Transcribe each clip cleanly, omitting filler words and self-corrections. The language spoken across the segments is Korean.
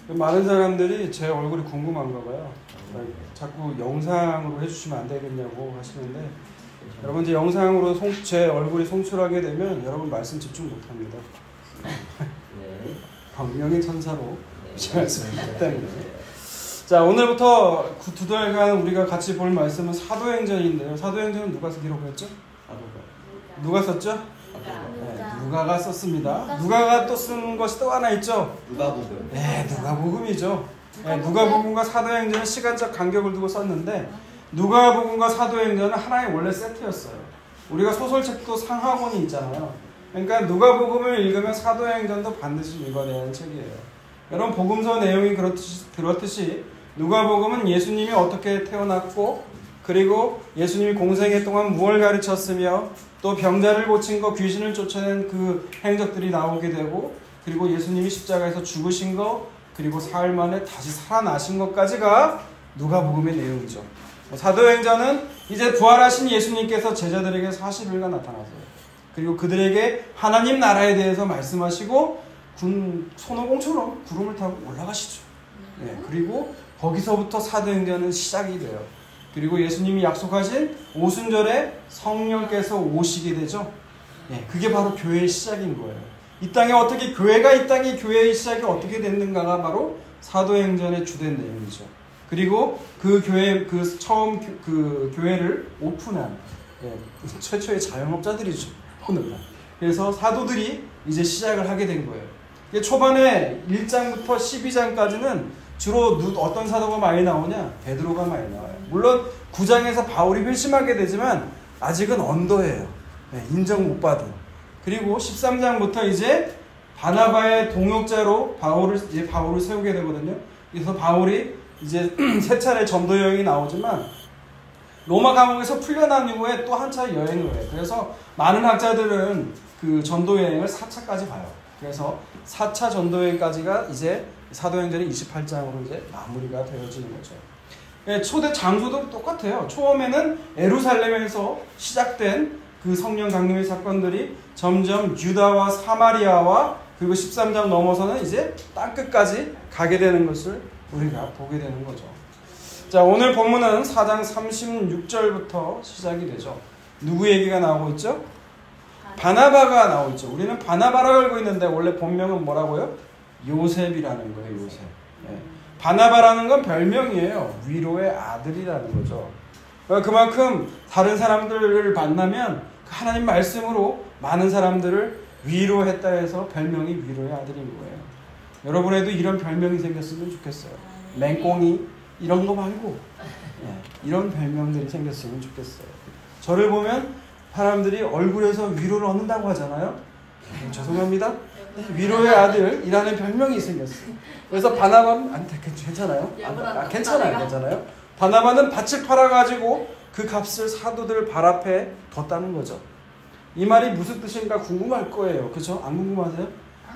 많은 사람들이 제 얼굴이 궁금한가 봐요. 자꾸 영상으로 해주시면 안 되겠냐고 하시는데, 여러분 이제 영상으로 제 얼굴이 송출하게 되면 여러분 말씀 집중 못합니다. 광명의 천사로 말씀드렸기 때문에. 자, 오늘부터 두 달간 우리가 같이 볼 말씀은 사도행전인데요. 사도행전은 누가 쓰기로 했죠? 누가 썼죠? 네, 누가가 썼습니다. 누가가 또 쓴 것이 또 하나 있죠? 누가복음. 네, 누가복음이죠. 네, 누가복음과 사도행전은 시간적 간격을 두고 썼는데, 누가복음과 사도행전은 하나의 원래 세트였어요. 우리가 소설책도 상하권이 있잖아요. 그러니까 누가복음을 읽으면 사도행전도 반드시 읽어야 하는 책이에요. 여러분, 복음서 내용이 그렇듯이 누가복음은 예수님이 어떻게 태어났고, 그리고 예수님이 공생애 동안 무엇을 가르쳤으며, 또 병자를 고친 거, 귀신을 쫓아낸 그 행적들이 나오게 되고, 그리고 예수님이 십자가에서 죽으신 거, 그리고 사흘 만에 다시 살아나신 것까지가 누가복음의 내용이죠. 사도행전은 이제 부활하신 예수님께서 제자들에게 40일간 나타나세요. 그리고 그들에게 하나님 나라에 대해서 말씀하시고 손오공처럼 구름을 타고 올라가시죠. 네, 그리고 거기서부터 사도행전은 시작이 돼요. 그리고 예수님이 약속하신 오순절에 성령께서 오시게 되죠. 네, 그게 바로 교회의 시작인 거예요. 이 땅에 어떻게 이 땅의 교회의 시작이 어떻게 됐는가가 바로 사도행전의 주된 내용이죠. 그리고 그 교회, 처음 교회를 오픈한 최초의 자영업자들이죠. 오늘날. 그래서 사도들이 이제 시작을 하게 된 거예요. 초반에 1장부터 12장까지는 주로 어떤 사도가 많이 나오냐? 베드로가 많이 나와요. 물론 9장에서 바울이 회심하게 되지만 아직은 언더예요. 인정 못 받은. 그리고 13장부터 이제 바나바의 동역자로 바울을 세우게 되거든요. 그래서 바울이 이제 세 차례 전도 여행이 나오지만 로마 감옥에서 풀려난 이후에 또 한 차례 여행을 해요. 그래서 많은 학자들은 그 전도 여행을 4차까지 봐요. 그래서 4차 전도 여행까지가 이제 사도행전이 28장으로 이제 마무리가 되어지는 거죠. 초대 장소도 똑같아요. 처음에는 에루살렘에서 시작된 그 성령 강림의 사건들이 점점 유다와 사마리아와 그리고 13장 넘어서는 이제 땅끝까지 가게 되는 것을 우리가 보게 되는 거죠. 자, 오늘 본문은 4장 36절부터 시작이 되죠. 누구 얘기가 나오고 있죠? 바나바가 나오고 있죠. 우리는 바나바라고 알고 있는데 원래 본명은 뭐라고요? 요셉이라는 거예요. 요셉. 네. 바나바라는 건 별명이에요. 위로의 아들이라는 거죠. 그만큼 다른 사람들을 만나면 하나님 말씀으로 많은 사람들을 위로했다 해서 별명이 위로의 아들인 거예요. 여러분에도 이런 별명이 생겼으면 좋겠어요. 맹꽁이 이런 거 말고 이런 별명들이 생겼으면 좋겠어요. 저를 보면 사람들이 얼굴에서 위로를 얻는다고 하잖아요. 죄송합니다. 위로의 아들이라는 별명이 생겼어요. 그래서 바나바는 괜찮아요? 괜찮아요. 바나바는 밭을 팔아가지고 그 값을 사도들 발 앞에 뒀다는 거죠. 이 말이 무슨 뜻인가 궁금할 거예요. 그렇죠? 안 궁금하세요?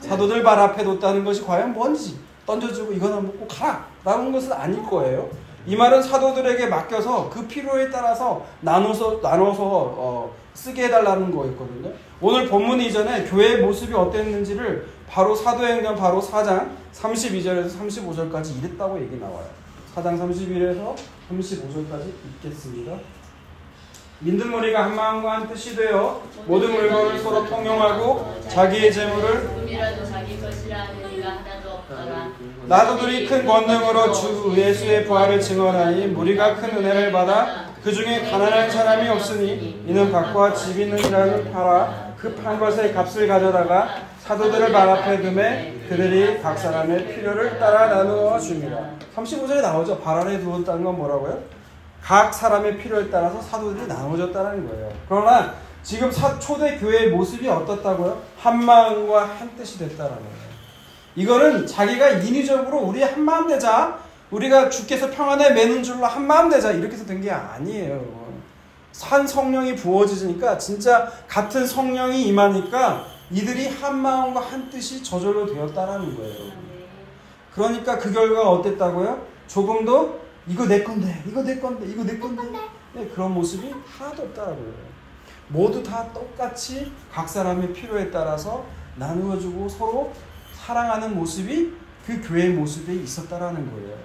사도들 발 앞에 뒀다는 것이 과연 뭔지 던져주고 이거나 먹고 가라 라는 것은 아닐 거예요. 이 말은 사도들에게 맡겨서 그 필요에 따라서 나눠서 쓰게 해달라는 거였거든요. 오늘 본문 이전에 교회의 모습이 어땠는지를 바로 사도행전 바로 4장 32절에서 35절까지 이랬다고 얘기 나와요. 4장 31에서 35절까지 읽겠습니다. 믿는 무리가 한 마음과 한 뜻이 되어 모든 물건을 서로 통용하고 자기의 재물을 나도들이 큰 권능으로 주 예수의 부활을 증언하니 무리가 큰 은혜를 받아 그 중에 가난한 사람이 없으니 이는 밭과 집 있는 사람을 팔아 그 판 것의 값을 가져다가 사도들을 발 앞에 두매 그들이 각 사람의 필요를 따라 나누어 줍니다. 35절에 나오죠. 발 아래 두었다는 건 뭐라고요? 각 사람의 필요에 따라서 사도들이 나눠줬다는 거예요. 그러나 지금 초대 교회의 모습이 어떻다고요? 한 마음과 한 뜻이 됐다라는 거예요. 이거는 자기가 인위적으로 우리 한 마음 되자, 우리가 주께서 평안에 매는 줄로 한 마음 되자 이렇게 해서 된 게 아니에요. 산 성령이 부어지니까 진짜 같은 성령이 임하니까 이들이 한 마음과 한 뜻이 저절로 되었다라는 거예요. 그러니까 그 결과가 어땠다고요? 조금도 이거 내 건데, 이거 내 건데, 이거 내 건데. 네, 그런 모습이 하나도 없다고요. 모두 다 똑같이 각 사람의 필요에 따라서 나누어주고 서로 사랑하는 모습이 그 교회의 모습이 있었다라는 거예요.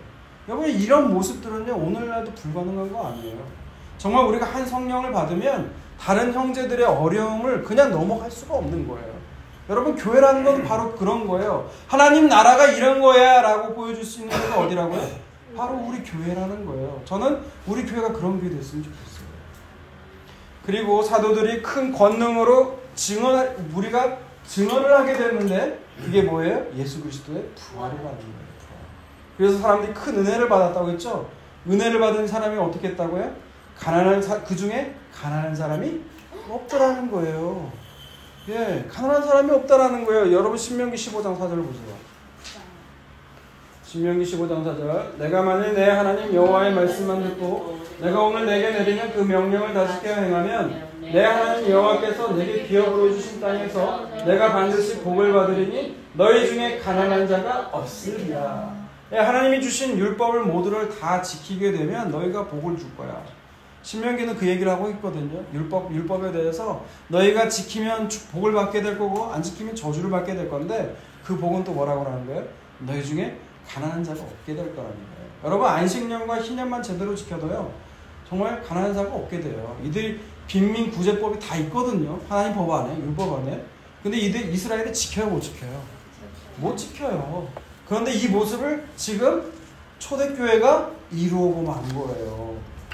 여러분 이런 모습들은요 오늘날도 불가능한 거 아니에요. 정말 우리가 한 성령을 받으면 다른 형제들의 어려움을 그냥 넘어갈 수가 없는 거예요. 여러분 교회라는 건 바로 그런 거예요. 하나님 나라가 이런 거야 라고 보여줄 수 있는 데가 어디라고요? 바로 우리 교회라는 거예요. 저는 우리 교회가 그런 교회 됐으면 좋겠어요. 그리고 사도들이 큰 권능으로 우리가 증언을 하게 됐는데 그게 뭐예요? 예수 그리스도의 부활을 받는 거예요. 그래서 사람들이 큰 은혜를 받았다고 했죠. 은혜를 받은 사람이 어떻게 했다고요? 그 중에 가난한 사람이 없더라는 거예요. 예, 가난한 사람이 없다라는 거예요. 여러분 신명기 15장 4절을 보세요. 신명기 15장 4절. 내가 만일 내 하나님 여호와의 말씀만 듣고 내가 오늘 내게 내리는 그 명령을 다 지켜 행하면 내 하나님 여호와께서 내게 기업으로 주신 땅에서 내가 반드시 복을 받으리니 너희 중에 가난한 자가 없으리라. 예, 하나님이 주신 율법을 모두를 다 지키게 되면 너희가 복을 줄 거야. 신명기는 그 얘기를 하고 있거든요. 율법에 대해서 너희가 지키면 복을 받게 될 거고 안 지키면 저주를 받게 될 건데 그 복은 또 뭐라고 하는 거예요? 너희 중에 가난한 자가 없게 될 거라는 거예요. 여러분 안식년과 희년만 제대로 지켜도요 정말 가난한 자가 없게 돼요. 이들이 빈민 구제법이 다 있거든요. 하나님 법 안에 율법 안에. 근데 이스라엘이 지켜요 못 지켜요? 못 지켜요. 그런데 이 모습을 지금 초대교회가 이루어고 만 거예요.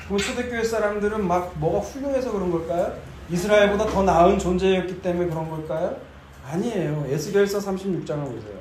그럼 초대교회 사람들은 막 뭐가 훌륭해서 그런 걸까요? 이스라엘보다 더 나은 존재였기 때문에 그런 걸까요? 아니에요. 에스겔서 36장을 보세요.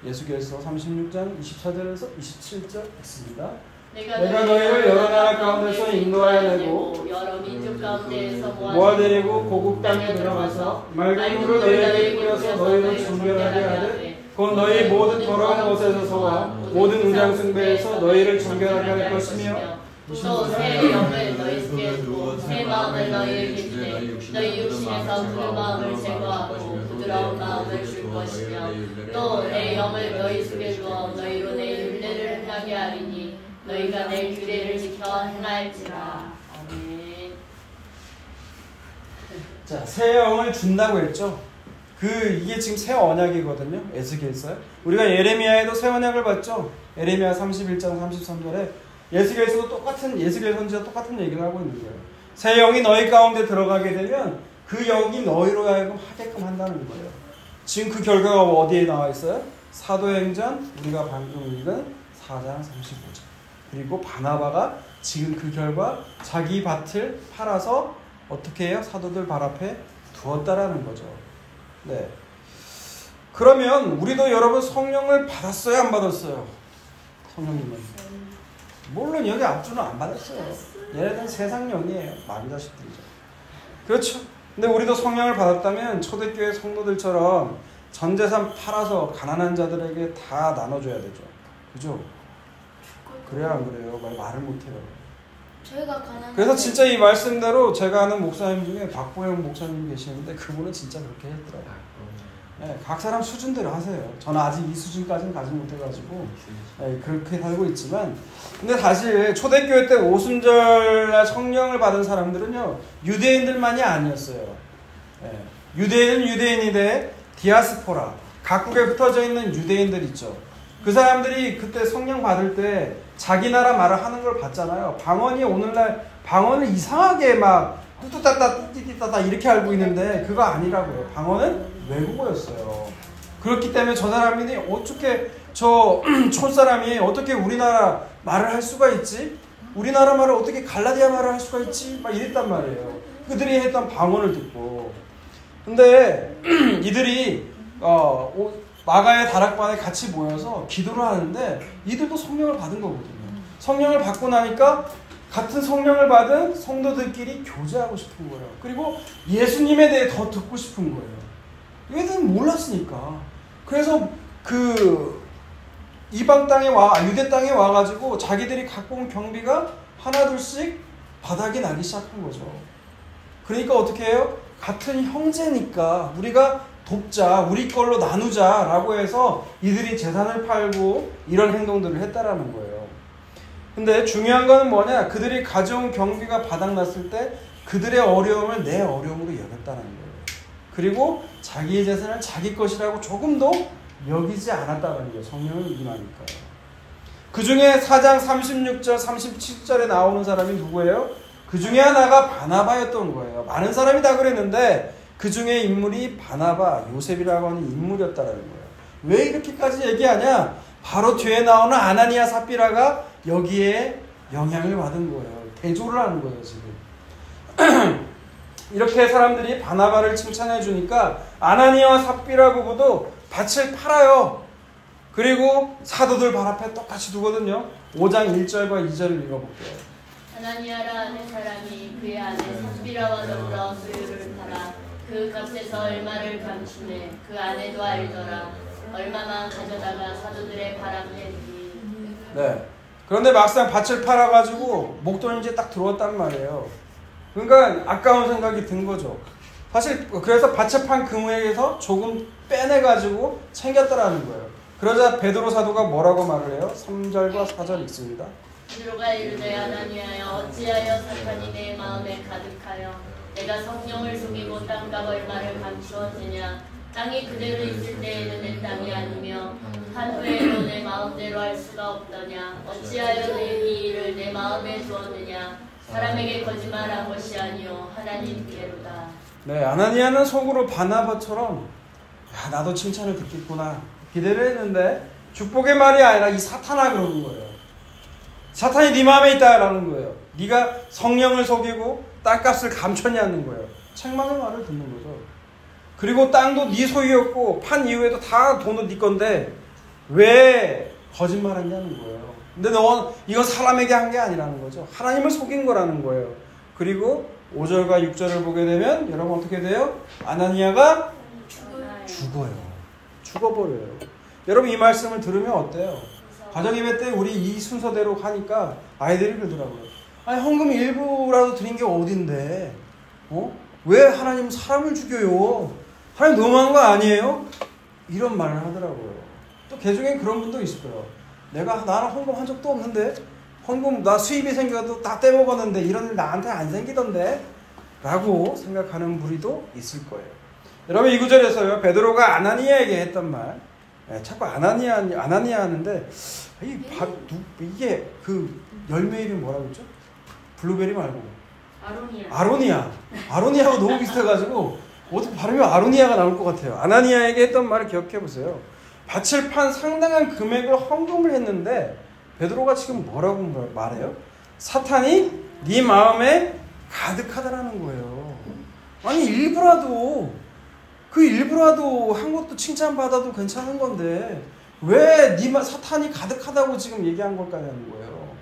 에스겔서 36장 24절에서 27절 있습니다. 내가 너희를 여러 나라 가운데서 인도하여 내고 여러 민족 가운데에서 모아내리고 고국 땅에 들어가서 맑은 물을 너희에게 뿌려서 너희를 정결하게 하되 곧 너희 모든 더러운 곳에서와 모든 우상 숭배에서 너희를 정결하게 할 것이며 또 새 영을 너희에게 두고 새 마음을 너희에게 주되 너희 육신에서 그 마음을 제거하고 부드러운 마음을 줄 것이며 또 내 영을 너희 속에 두어 너희로 내 율례를 행하게 하리니 너희가 내 규례를 지켜 행할지라. 아멘. 자, 새 영을 준다고 했죠. 이게 지금 새 언약이거든요. 에스겔서요. 우리가 예레미야에도 새 언약을 봤죠. 예레미야 31장 33절에 에스겔서도 에스겔 선지자 똑같은 얘기를 하고 있는 거예요. 새 영이 너희 가운데 들어가게 되면 그 영이 너희로 하여금 하게끔 한다는 거예요. 지금 그 결과가 어디에 나와 있어요? 사도행전 우리가 방금 읽은 4장 35절. 그리고 바나바가 지금 그 결과 자기 밭을 팔아서 어떻게 해요? 사도들 발 앞에 두었다라는 거죠. 네. 그러면 우리도 여러분 성령을 받았어요? 안 받았어요? 성령님은. 물론 여기 앞주는 안 받았어요. 얘네들은 세상 영이에요. 마귀 자식들이죠. 그렇죠. 근데 우리도 성령을 받았다면 초대교회 성도들처럼 전 재산 팔아서 가난한 자들에게 다 나눠줘야 되죠. 그죠? 그래야 안 그래요? 말을 못해요. 저희가 가난한. 그래서 진짜 이 말씀대로 제가 아는 목사님 중에 박보영 목사님 계시는데 그분은 진짜 그렇게 했더라고요. 네, 각 사람 수준대로 하세요. 저는 아직 이 수준까지는 가지 못해가지고 네, 그렇게 살고 있지만 근데 사실 초대교회 때 오순절날 성령을 받은 사람들은요 유대인들만이 아니었어요. 네, 유대인은 유대인인데 디아스포라 각국에 흩어져 있는 유대인들 있죠. 그 사람들이 그때 성령 받을 때 자기 나라 말을 하는 걸 봤잖아요. 방언이 오늘날 방언을 이상하게 막 뚜뚜따따 뚜띠띠따따 이렇게 알고 있는데 그거 아니라고요. 방언은 외국어였어요. 그렇기 때문에 저 사람이 어떻게 저 촌사람이 어떻게 우리나라 말을 할 수가 있지? 우리나라 말을 어떻게 갈라디아 말을 할 수가 있지? 막 이랬단 말이에요. 그들이 했던 방언을 듣고. 근데 이들이 마가의 다락방에 같이 모여서 기도를 하는데 이들도 성령을 받은 거거든요. 성령을 받고 나니까 같은 성령을 받은 성도들끼리 교제하고 싶은 거예요. 그리고 예수님에 대해 더 듣고 싶은 거예요. 얘들은 몰랐으니까. 그래서 이방 땅에 유대 땅에 와가지고 자기들이 갖고 온 경비가 하나둘씩 바닥이 나기 시작한 거죠. 그러니까 어떻게 해요? 같은 형제니까 우리가 돕자, 우리 걸로 나누자라고 해서 이들이 재산을 팔고 이런 행동들을 했다라는 거예요. 근데 중요한 거는 뭐냐? 그들이 가져온 경비가 바닥났을 때 그들의 어려움을 내 어려움으로 여겼다는 거예요. 그리고 자기의 재산을 자기 것이라고 조금도 여기지 않았다는 거예요. 성령을 임하니까요. 그 중에 4장 36절, 37절에 나오는 사람이 누구예요? 그 중에 하나가 바나바였던 거예요. 많은 사람이 다 그랬는데 그 중에 인물이 바나바, 요셉이라고 하는 인물이었다는 거예요. 왜 이렇게까지 얘기하냐? 바로 뒤에 나오는 아나니아 삽비라가 여기에 영향을 받은 거예요. 대조를 하는 거예요, 지금. 이렇게 사람들이 바나바를 칭찬해 주니까 아나니아와 삽비라 부부도 밭을 팔아요. 그리고 사도들 발 앞에 똑같이 두거든요. 5장 1절과 2절을 읽어볼게요. 아나니아라 하는 사람이 그의 아내 삽비라와 더불어 소유를 팔아 그 값에서 얼마를 감추네. 그 아내도 알더라. 얼마만 가져다가 사도들의 발 앞에 두니. 네. 그런데 막상 밭을 팔아가지고 목돈이 이제 딱 들어왔단 말이에요. 그러니까 아까운 생각이 든 거죠. 사실 그래서 밭을 판 금액에서 조금 빼내가지고 챙겼다라는 거예요. 그러자 베드로 사도가 뭐라고 말을 해요? 3절과 4절 읽습니다. 베드로가 이르되 아나니아여 어찌하여 사탄이 내 마음에 가득하여 내가 성령을 속이고 땅값 얼마를 감추었느냐. 땅이 그대로 있을 때에는 내 땅이 아니며 한 후에도 내 마음대로 할 수가 없더냐. 어찌하여 이 일을 내 마음에 두었느냐. 사람에게 거짓말한 것이 아니요 하나님께로다. 네, 아나니아는 속으로 바나바처럼 야, 나도 칭찬을 듣겠구나 기대를 했는데 축복의 말이 아니라 이 사탄아 그러는 거예요. 사탄이 네 마음에 있다라는 거예요. 네가 성령을 속이고 땅값을 감췄냐는 거예요. 책망의 말을 듣는 거죠. 그리고 땅도 네 소유였고 판 이후에도 다 돈은 네 건데 왜 거짓말했냐는 거예요. 근데 너 이건 사람에게 한 게 아니라는 거죠. 하나님을 속인 거라는 거예요. 그리고 5절과 6절을 보게 되면 여러분 어떻게 돼요? 아나니아가 죽어요. 죽어버려요. 여러분 이 말씀을 들으면 어때요? 가정예배 때 우리 이 순서대로 하니까 아이들이 그러더라고요. 아니 헌금 일부라도 드린 게 어딘데 왜 하나님은 사람을 죽여요? 하나님 너무한 거 아니에요? 이런 말을 하더라고요. 또 개중에 그런 분도 있을 거예요. 나는 헌금 한 적도 없는데 헌금 나 수입이 생겨도 다 떼먹었는데 이런 일 나한테 안 생기던데 라고 생각하는 무리도 있을 거예요. 여러분 이 구절에서요 베드로가 아나니아에게 했던 말 자꾸 아나니아 하는데 이게 그 열매 이름이 뭐라고 했죠? 블루베리 말고 아로니아하고 너무 비슷해가지고 어떻게 발음이 아로니아가 나올 것 같아요. 아나니아에게 했던 말을 기억해 보세요. 밭을 판 상당한 금액을 헌금을 했는데 베드로가 지금 뭐라고 말해요? 사탄이 네 마음에 가득하다라는 거예요. 아니 일부라도 한 것도 칭찬받아도 괜찮은 건데 왜 사탄이 가득하다고 지금 얘기한 걸까라는 거예요.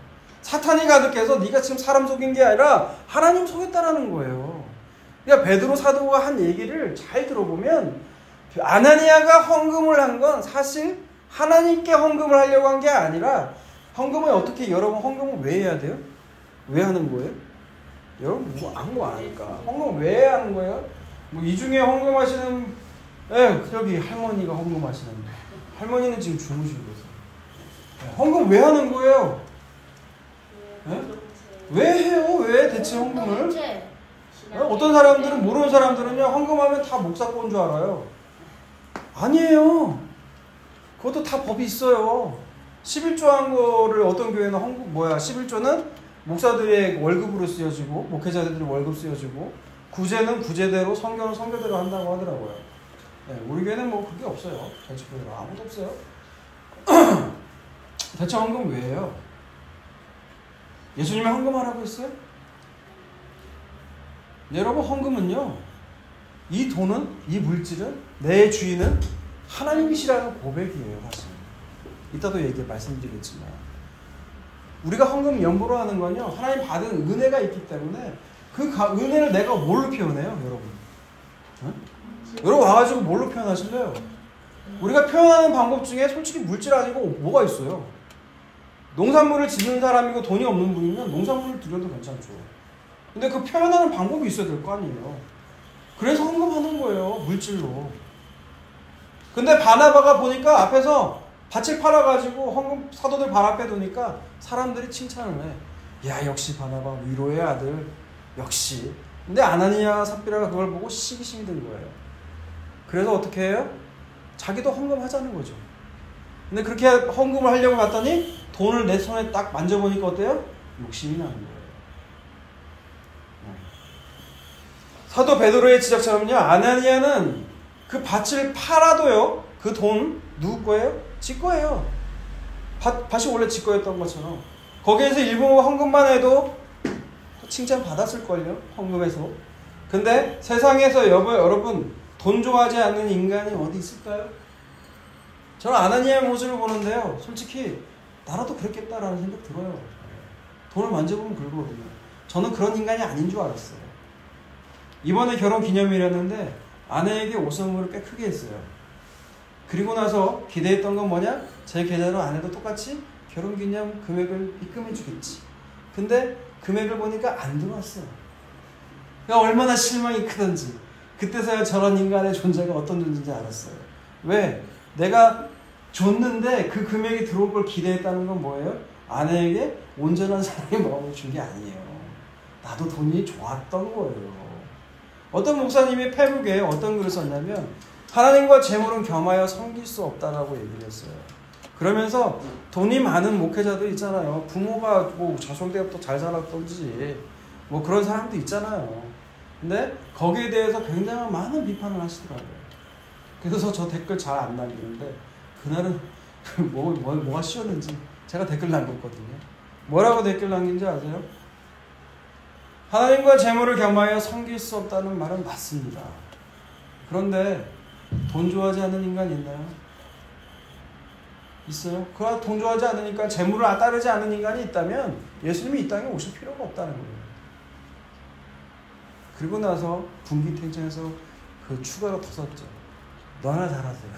사탄이 가득해서 네가 지금 사람 속인 게 아니라 하나님 속였다라는 거예요. 그러니까 베드로 사도가 한 얘기를 잘 들어보면 아나니아가 헌금을 한 건 사실 하나님께 헌금을 하려고 한 게 아니라 헌금을 어떻게 여러분 헌금을 왜 해야 돼요? 왜 하는 거예요? 여러분 뭐 아무 거 아니까 헌금 왜 하는 거예요? 뭐 이 중에 헌금하시는 여기 할머니가 헌금하시는데 할머니는 지금 주무시고 계세요. 헌금 왜 하는 거예요? 왜 해요? 왜 대체 헌금을? 어떤 사람들은 모르는 사람들은요 헌금하면 다 목사권 줄 알아요. 아니에요. 그것도 다 법이 있어요. 11조 한 거를 어떤 교회는 11조는 목사들의 월급으로 쓰여지고 목회자들의 월급 쓰여지고 구제는 구제대로 성교는 성교대로 한다고 하더라고요. 네, 우리 교회는 뭐 그게 없어요. 대체 교회로 아무도 없어요. 대체 헌금 왜 해요? 예수님이 헌금하라고 했어요? 여러분 헌금은요 이 돈은 이 물질은 내 주인은 하나님이시라는 고백이에요. 사실 이따도 말씀드리겠지만 우리가 헌금 연보로 하는 건요 하나님 받은 은혜가 있기 때문에 그 은혜를 내가 뭘로 표현해요 여러분? 여러분 와가지고 뭘로 표현하실래요? 우리가 표현하는 방법 중에 솔직히 물질 아니고 뭐가 있어요? 농산물을 짓는 사람이고 돈이 없는 분이면 농산물을 드려도 괜찮죠. 근데 그 표현하는 방법이 있어야 될 거 아니에요. 그래서 헌금하는 거예요. 물질로. 근데 바나바가 보니까 앞에서 밭을 팔아가지고 헌금 사도들 발 앞에 두니까 사람들이 칭찬을 해. 야 역시 바나바 위로의 아들. 역시. 근데 아나니아 삽비라가 그걸 보고 시기심이 든 거예요. 그래서 어떻게 해요? 자기도 헌금하자는 거죠. 근데 그렇게 헌금을 하려고 갔더니 돈을 내 손에 딱 만져보니까 어때요? 욕심이 나는 거예요. 사도 베드로의 지적처럼요, 아나니아는 그 밭을 팔아도요, 그 돈 누구 거예요? 지 거예요. 밭이 원래 지 거였던 것처럼. 거기에서 일부 헌금만 해도 칭찬 받았을걸요, 헌금에서. 근데 세상에서 여러분 돈 좋아하지 않는 인간이 어디 있을까요? 저는 아나니아의 모습을 보는데요, 솔직히 나라도 그랬겠다라는 생각 들어요. 돈을 만져보면 긁거든요. 저는 그런 인간이 아닌 줄 알았어요. 이번에 결혼 기념일이었는데 아내에게 옷 선물을 꽤 크게 했어요. 그리고 나서 기대했던 건 뭐냐? 제 계좌로 아내도 똑같이 결혼 기념 금액을 입금해 주겠지. 근데 금액을 보니까 안 들어왔어요. 그러니까 얼마나 실망이 크던지 그때서야 저런 인간의 존재가 어떤 존재인지 알았어요. 왜? 내가 줬는데 그 금액이 들어올 걸 기대했다는 건 뭐예요? 아내에게 온전한 사랑의 마음을 준 게 아니에요. 나도 돈이 좋았던 거예요. 어떤 목사님이 페북에 어떤 글을 썼냐면 하나님과 재물은 겸하여 섬길 수 없다라고 얘기를 했어요. 그러면서 돈이 많은 목회자들 있잖아요. 부모가 뭐 자손 때부터 잘 살았던지 뭐 그런 사람도 있잖아요. 근데 거기에 대해서 굉장히 많은 비판을 하시더라고요. 그래서 저 댓글 잘 안 남기는데 그날은 뭐가 씌웠는지 제가 댓글 남겼거든요. 뭐라고 댓글 남긴지 아세요? 하나님과 재물을 겸하여 섬길 수 없다는 말은 맞습니다. 그런데 돈 좋아하지 않는 인간이 있나요? 있어요? 그 돈 좋아하지 않으니까 재물을 따르지 않는 인간이 있다면 예수님이 이 땅에 오실 필요가 없다는 거예요. 그리고 나서 분기탱천에서 그 추가로 터졌죠. 너나 잘하세요.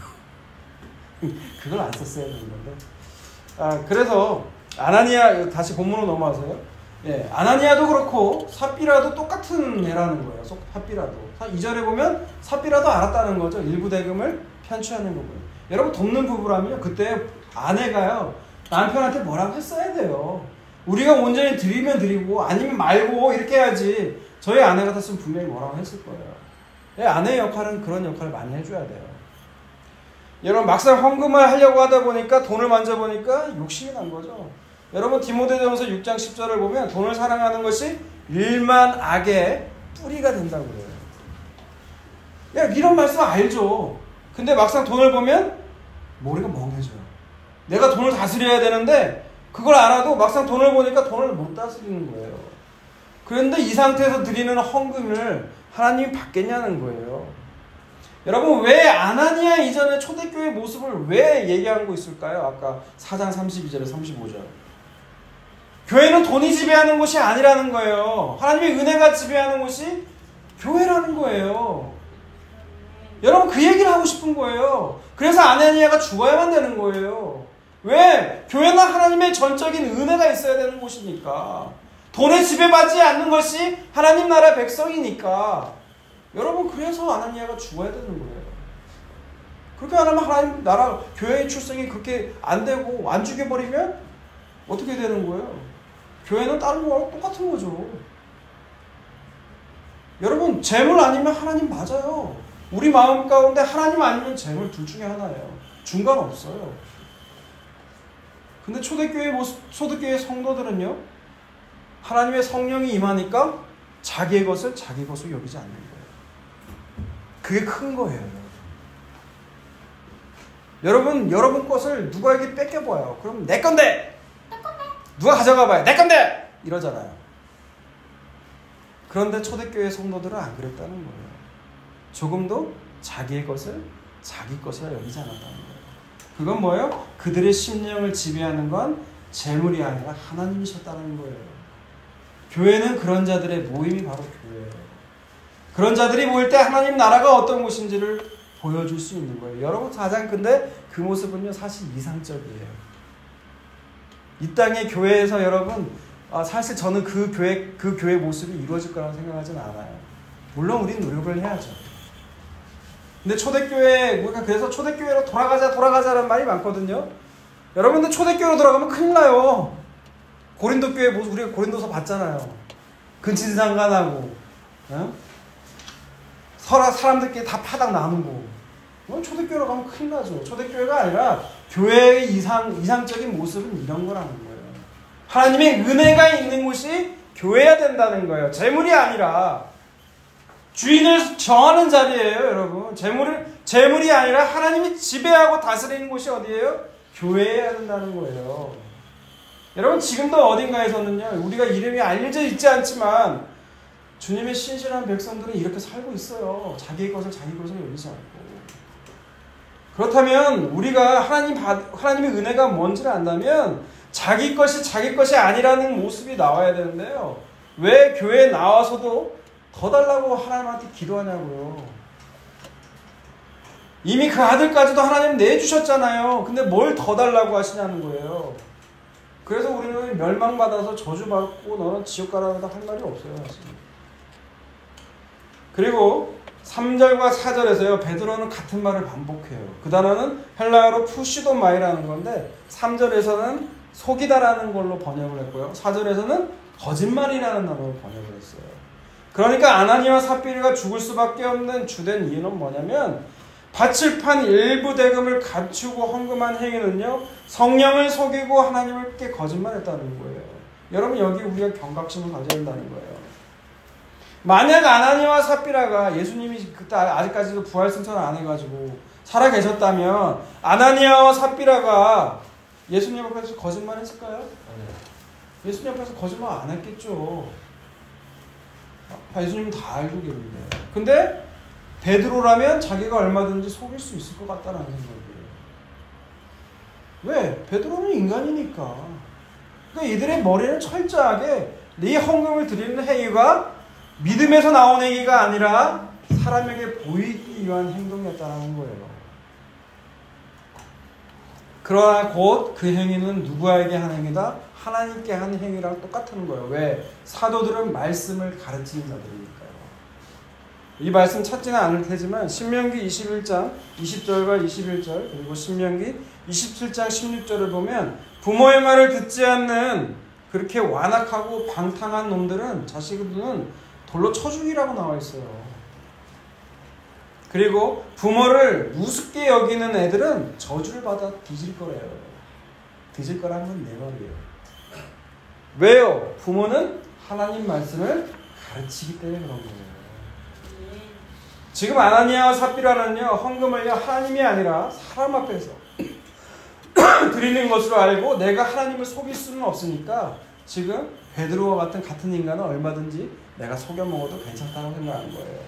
그걸 안 썼어야 되는 건데. 그래서 아나니아, 다시 본문으로 넘어가세요. 예, 아나니아도 그렇고 삽비라도 똑같은 애라는 거예요. 삽비라도 2절에 보면 삽비라도 알았다는 거죠. 일부 대금을 편취하는 거고요. 여러분 돕는 부부라면요, 그때 아내가요 남편한테 뭐라고 했어야 돼요. 우리가 온전히 드리면 드리고 아니면 말고 이렇게 해야지. 저희 아내 같았으면 분명히 뭐라고 했을 거예요. 예, 아내의 역할은 그런 역할을 많이 해줘야 돼요. 여러분 막상 헌금을 하려고 하다 보니까 돈을 만져보니까 욕심이 난 거죠. 여러분 디모데전서 6장 10절을 보면 돈을 사랑하는 것이 일만 악의 뿌리가 된다고 그래요. 야, 이런 말씀 알죠. 근데 막상 돈을 보면 머리가 멍해져요. 내가 돈을 다스려야 되는데 그걸 알아도 막상 돈을 보니까 돈을 못 다스리는 거예요. 그런데 이 상태에서 드리는 헌금을 하나님이 받겠냐는 거예요. 여러분 왜 아나니아 이전의 초대교회 모습을 왜 얘기하고 있을까요? 아까 4장 32절에 35절. 교회는 돈이 지배하는 곳이 아니라는 거예요. 하나님의 은혜가 지배하는 곳이 교회라는 거예요. 여러분 그 얘기를 하고 싶은 거예요. 그래서 아나니아가 죽어야만 되는 거예요. 왜? 교회는 하나님의 전적인 은혜가 있어야 되는 곳이니까. 돈에 지배받지 않는 것이 하나님 나라 백성이니까. 여러분 그래서 아나니아가 죽어야 되는 거예요. 그렇게 안 하면 하나님 나라 교회의 출생이 그렇게 안 되고 안 죽여버리면 어떻게 되는 거예요? 교회는 다른 거랑 똑같은 거죠. 여러분 재물 아니면 하나님 맞아요. 우리 마음 가운데 하나님 아니면 재물 둘 중에 하나예요. 중간 없어요. 근데 초대교회 성도들은요, 하나님의 성령이 임하니까 자기의 것을 자기 것으로 여기지 않는 거예요. 그게 큰 거예요. 여러분 것을 누구에게 뺏겨봐요. 그럼 내 건데! 누가 가져가봐요. 내 건데! 이러잖아요. 그런데 초대교회 성도들은 안 그랬다는 거예요. 조금도 자기의 것을 자기 것이라 여기지 않았다는 거예요. 그건 뭐예요? 그들의 심령을 지배하는 건 재물이 아니라 하나님이셨다는 거예요. 교회는 그런 자들의 모임이 바로 교회예요. 그런 자들이 모일 때 하나님 나라가 어떤 곳인지를 보여줄 수 있는 거예요. 여러분 가장 근데 그 모습은요 사실 이상적이에요. 이 땅의 교회에서 여러분 사실 저는 그 교회 모습이 이루어질 거라고 생각하지는 않아요. 물론 우리는 노력을 해야죠. 근데 초대교회 우리가 그래서 초대교회로 돌아가자라는 말이 많거든요. 여러분들 초대교회로 돌아가면 큰일 나요. 고린도 교회 모습 우리가 고린도서 봤잖아요. 근친상간하고 사람들끼리 다 파닥 나누고 초대교회로 가면 큰일 나죠. 초대교회가 아니라 교회의 이상적인 모습은 이런 거라는 거예요. 하나님의 은혜가 있는 곳이 교회야 된다는 거예요. 재물이 아니라 주인을 정하는 자리예요, 여러분. 재물이 아니라 하나님이 지배하고 다스리는 곳이 어디예요? 교회여야 된다는 거예요. 여러분, 지금도 어딘가에서는요, 우리가 이름이 알려져 있지 않지만 주님의 신실한 백성들은 이렇게 살고 있어요. 자기의 것을 자기 것으로 여기지 않고. 그렇다면 우리가 하나님의 은혜가 뭔지를 안다면 자기 것이 아니라는 모습이 나와야 되는데요. 왜 교회에 나와서도 더 달라고 하나님한테 기도하냐고요. 이미 그 아들까지도 하나님 내주셨잖아요. 근데 뭘 더 달라고 하시냐는 거예요. 그래서 우리는 멸망받아서 저주받고 너는 지옥 가라고 할 말이 없어요. 사실. 그리고 3절과 4절에서요. 베드로는 같은 말을 반복해요. 그 단어는 헬라어로 푸시도마이라는 건데 3절에서는 속이다라는 걸로 번역을 했고요. 4절에서는 거짓말이라는 단어로 번역을 했어요. 그러니까 아나니아와 삽비라가 죽을 수밖에 없는 주된 이유는 뭐냐면 밭을 판 일부 대금을 감추고 헌금한 행위는요. 성령을 속이고 하나님께 거짓말했다는 거예요. 여러분 여기 우리가 경각심을 가져야 된다는 거예요. 만약 아나니아와 삽비라가 예수님이 그때 아직까지도 부활 승천을 안 해가지고 살아 계셨다면 아나니아와 삽비라가 예수님 앞에서 거짓말 했을까요? 예수님 앞에서 거짓말 안 했겠죠. 예수님은 다 알고 계는데. 근데 베드로라면 자기가 얼마든지 속일 수 있을 것 같다는 생각이에요. 왜? 베드로는 인간이니까. 그러니까 이들의 머리는 철저하게 네 헌금을 드리는 행위가 믿음에서 나온 행위가 아니라 사람에게 보이기 위한 행동이었다는 거예요. 그러나 곧 그 행위는 누구에게 한 행위다? 하나님께 한 행위랑 똑같은 거예요. 왜? 사도들은 말씀을 가르치는 자들이니까요. 이 말씀 찾지는 않을 테지만 신명기 21장 20절과 21절 그리고 신명기 27장 16절을 보면 부모의 말을 듣지 않는 그렇게 완악하고 방탕한 놈들은 자식들은 돌로 쳐 죽이라고 나와 있어요. 그리고 부모를 우습게 여기는 애들은 저주를 받아 뒤질 거래요. 뒤질 거라는 건 내 말이에요. 왜요? 부모는 하나님 말씀을 가르치기 때문에 그런 거예요. 지금 아나니아와 삽비라는요, 헌금을요, 하나님이 아니라 사람 앞에서 드리는 것으로 알고 내가 하나님을 속일 수는 없으니까 지금 베드로와 같은 인간은 얼마든지 내가 속여 먹어도 괜찮다고 생각하는 거예요.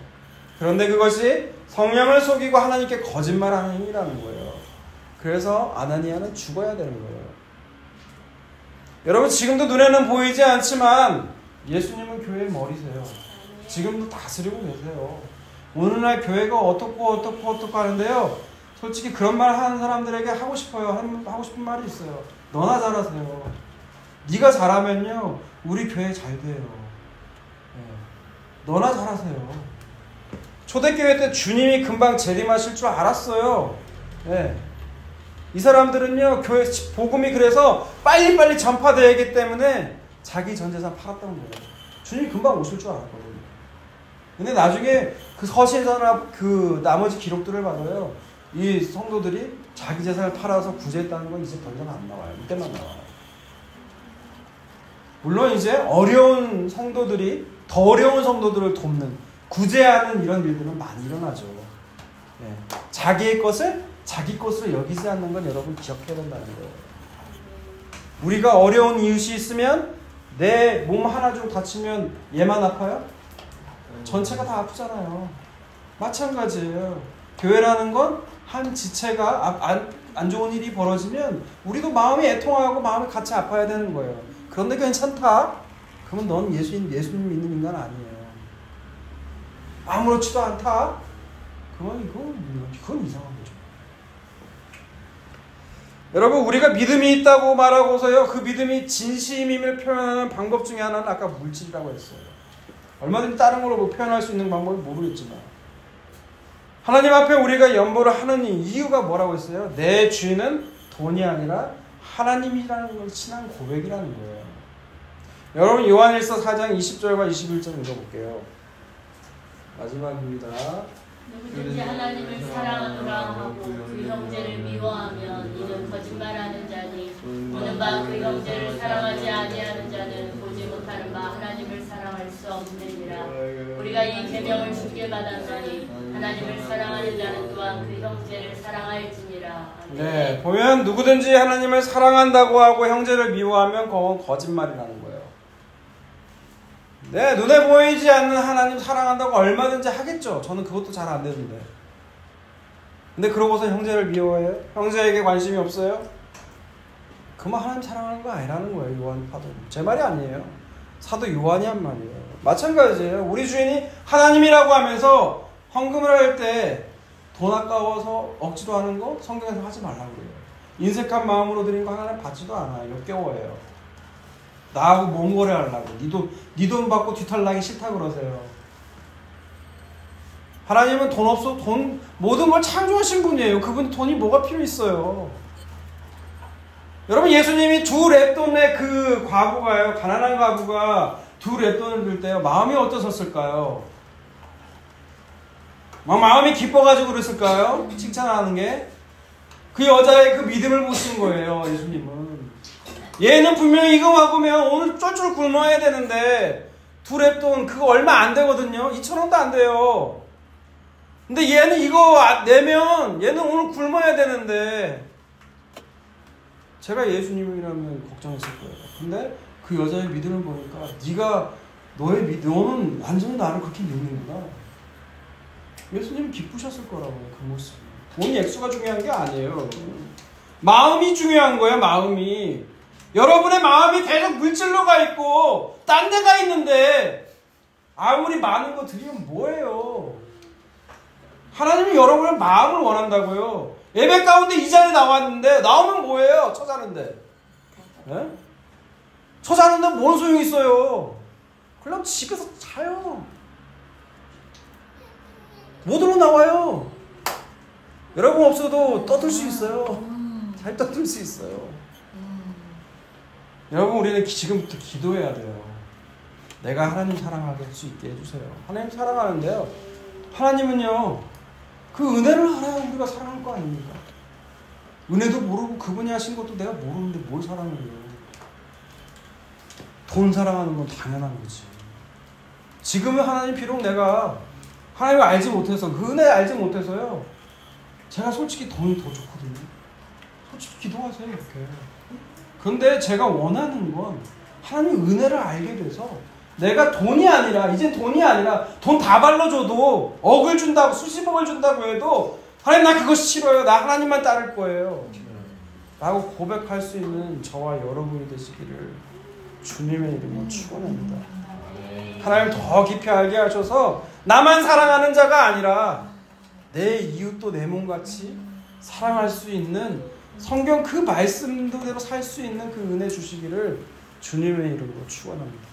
그런데 그것이 성령을 속이고 하나님께 거짓말하는 행위라는 거예요. 그래서 아나니아는 죽어야 되는 거예요. 여러분 지금도 눈에는 보이지 않지만 예수님은 교회의 머리세요. 지금도 다스리고 계세요. 오늘날 교회가 어떻고 하는데요. 솔직히 그런 말 하는 사람들에게 하고 싶은 말이 있어요. 너나 잘하세요. 네가 잘하면요 우리 교회 잘 돼요. 너나 잘하세요. 초대교회 때 주님이 금방 재림하실 줄 알았어요. 이 사람들은요 교회 복음이 그래서 빨리빨리 전파되기 때문에 자기 전 재산 팔았다는 거예요. 주님이 금방 오실 줄 알았거든요. 근데 나중에 그 서신서나 그 나머지 기록들을 봐도요 이 성도들이 자기 재산을 팔아서 구제했다는 건 이제 더 이상 안 나와요. 이때만 나와요. 물론 이제 어려운 성도들이 더 어려운 성도들을 돕는 구제하는 이런 일들은 많이 일어나죠. 자기의 것을 자기 것으로 여기지 않는 건 여러분 기억해야 된다는 거예요. 우리가 어려운 이웃이 있으면 내 몸 하나 좀 다치면 얘만 아파요? 전체가 다 아프잖아요. 마찬가지예요. 교회라는 건 한 지체가 안 좋은 일이 벌어지면 우리도 마음이 애통하고 마음이 같이 아파야 되는 거예요. 그런데 괜찮다? 그러면 넌 예수님 믿는 인간 아니에요. 아무렇지도 않다? 그건 이상한 거죠. 여러분 우리가 믿음이 있다고 말하고서요 그 믿음이 진심임을 표현하는 방법 중에 하나는 아까 물질이라고 했어요. 얼마든지 다른 걸로 표현할 수 있는 방법은 모르겠지만 하나님 앞에 우리가 연보를 하는 이유가 뭐라고 했어요? 내 주인은 돈이 아니라 하나님이라는 걸 친한 고백이라는 거예요. 여러분 요한일서 4장 20절과 21절 읽어볼게요. 마지막입니다. 누구든지 하나님을 사랑하노라 하고 그 형제를 미워하면 이는 거짓말하는 자니 보는 바 그 형제를 사랑하지 아니하는 자는 보지 못하는 바 하나님을 사랑할 수 없느니라. 우리가 이 계명을 주께 받았나니 하나님을 사랑하는 자는 또한 그 형제를 사랑할지니라. 네, 보면 누구든지 하나님을 사랑한다고 하고 형제를 미워하면 그건 거짓말이라는 거예요. 네, 눈에 보이지 않는 하나님 사랑한다고 얼마든지 하겠죠. 저는 그것도 잘 안 되는데. 근데 그러고서 형제를 미워해요? 형제에게 관심이 없어요? 그만 하나님 사랑하는 거 아니라는 거예요. 요한 파도. 제 말이 아니에요. 사도 요한이 한 말이에요. 마찬가지예요. 우리 주인이 하나님이라고 하면서 헌금을 할 때 돈 아까워서 억지로 하는 거 성경에서 하지 말라고 그래요. 인색한 마음으로 드린 거 하나님 받지도 않아요. 역겨워해요. 나하고 몸거래 하려고. 네 돈 받고 뒤탈나기 싫다 그러세요. 하나님은 돈 없어 모든 걸 창조하신 분이에요. 그분 돈이 뭐가 필요 있어요. 여러분, 예수님이 2렙돈의 그 과부가요, 가난한 과부가 2렙돈을 들 때요, 마음이 어떠셨을까요? 마음이 기뻐가지고 그랬을까요? 칭찬하는 게. 그 여자의 그 믿음을 보신 거예요, 예수님은. 얘는 분명히 이거 먹으면 오늘 쫄쫄 굶어야 되는데 2렙돈 그거 얼마 안 되거든요. 2,000원도 안 돼요. 근데 얘는 이거 내면 얘는 오늘 굶어야 되는데, 제가 예수님이라면 걱정했을 거예요. 근데 그 여자의 믿음을 보니까 너는 완전히 나를 그렇게 믿는구나. 예수님이 기쁘셨을 거라고요. 그 모습. 돈 액수가 중요한 게 아니에요. 마음이 중요한 거예요. 마음이. 여러분의 마음이 계속 물질로 가 있고 딴 데가 있는데 아무리 많은 거 드리면 뭐예요? 하나님은 여러분의 마음을 원한다고요. 예배 가운데 이 자리에 나왔는데 나오면 뭐예요? 처자는데. 네? 처자는데 뭔 소용이 있어요? 그럼 집에서 자요. 못 들어 나와요. 여러분 없어도 떠들 수 있어요. 잘 떠들 수 있어요. 여러분, 우리는 지금부터 기도해야 돼요. 내가 하나님 사랑할 수 있게 해주세요. 하나님 사랑하는데요, 하나님은요 그 은혜를 알아야 우리가 사랑할 거 아닙니까? 은혜도 모르고 그분이 하신 것도 내가 모르는데 뭘 사랑을 해요? 돈 사랑하는 건 당연한 거지. 지금은 하나님 비록 내가 하나님을 알지 못해서, 그 은혜 알지 못해서요, 제가 솔직히 돈이 더 좋거든요. 솔직히 기도하세요. 이렇게. 근데 제가 원하는 건 하나님 은혜를 알게 돼서 내가 돈이 아니라, 이젠 돈이 아니라 돈 다 발라줘도 억을 준다고, 수십억을 준다고 해도 하나님 나 그거 싫어요. 나 하나님만 따를 거예요. 라고 고백할 수 있는 저와 여러분이 되시기를 주님의 이름으로 축원합니다. 하나님 더 깊이 알게 하셔서 나만 사랑하는 자가 아니라 내 이웃도 내 몸같이 사랑할 수 있는, 성경 그 말씀대로 살 수 있는 그 은혜 주시기를 주님의 이름으로 축원합니다.